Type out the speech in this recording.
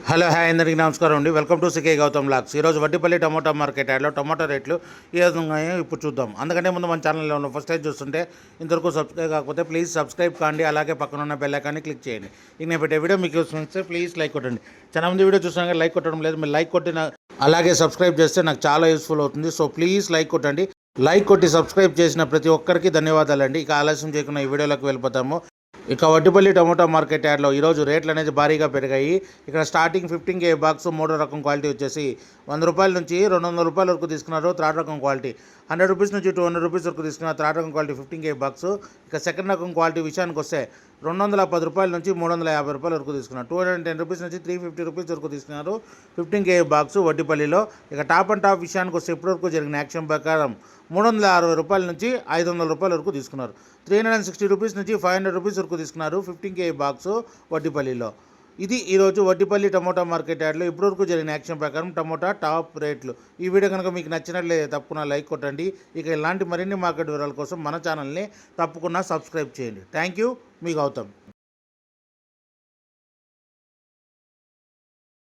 Hello hi అందరికీ నమస్కారం అండి. Welcome to CK Gautham vlogs. ఈరోజు వడ్డిపల్లి టమోటా మార్కెట్ యాడ్లో టమోటా రేట్లు ఏ విధంగా ఇప్పుడు చూద్దాం. అందుకంటే ముందు మన ఛానల్లో ఉన్న ఫస్ట్ టైం చూస్తుంటే ఇంతవరకు సబ్స్క్రైబ్ కాకపోతే ప్లీజ్ సబ్స్క్రైబ్ కాండి, అలాగే పక్కన ఉన్న బెల్ ఐకాన్ని క్లిక్ చేయండి. ఇక నేను పెట్టే వీడియో మీకు వస్తే ప్లీజ్ లైక్ కొట్టండి. చాలా మంది వీడియో చూసినా లైక్ కొట్టడం లేదు. మీరు లైక్ కొట్టిన అలాగే సబ్స్క్రైబ్ చేస్తే నాకు చాలా యూస్ఫుల్ అవుతుంది. సో ప్లీజ్ లైక్ కొట్టండి. లైక్ కొట్టి సబ్స్క్రైబ్ చేసిన ప్రతి ఒక్కరికి ధన్యవాదాలండి. ఇక ఆలస్యం చేయకుండా ఈ వీడియోలోకి వెళ్ళిపోతాము. ఇక వడ్డిపల్లి టమోటా మార్కెట్ యార్డ్లో ఈరోజు రేట్లు అనేది భారీగా పెరిగాయి. ఇక్కడ స్టార్టింగ్ 15K బాక్స్ మూడో రకం క్వాలిటీ వచ్చేసి 100 రూపాయల నుంచి 200 రూపాయల వరకు తీసుకున్నారు. థర్డ్ రకం క్వాలిటీ 100 రూపీస్ నుంచి 200 రూపీస్ వరకు తీసుకున్నారు. థర్డ్ రకం క్వాలిటీ 15K బాక్స్. ఇక సెకండ్ రకం క్వాలిటీ విషయానికి వస్తే 210 రూపాయల నుంచి 350 రూపాయల వరకు తీసుకున్నారు. 210 రూపీస్ నుంచి 350 రూపీస్ వరకు తీసుకున్నారు 15K బాక్స్ వడ్డిపల్లిలో. ఇక టాప్ అండ్ టాప్ విషయానికి వస్తే ఇప్పటివరకు జరిగిన యాక్షన్ ప్రకారం 360 రూపాయల నుంచి 500 రూపాయల వరకు తీసుకున్నారు. 360 రూపీస్ నుంచి 500 రూపీస్ వరకు తీసుకున్నారు 15K బాక్స్ వడ్డిపల్లిలో. ఇది ఈరోజు వడ్డిపల్లి టమోటా మార్కెట్ యార్డ్లో ఇప్పటివరకు జరిగిన యాక్షన్ ప్రకారం టమోటా టాప్ రేట్లు. ఈ వీడియో కనుక మీకు నచ్చినట్లయితే తప్పకుండా లైక్ కొట్టండి. ఇక ఇలాంటి మరిన్ని మార్కెట్ వివరాల కోసం మన ఛానల్ని తప్పకుండా సబ్స్క్రైబ్ చేయండి. Thank you. మీ గౌతమ్.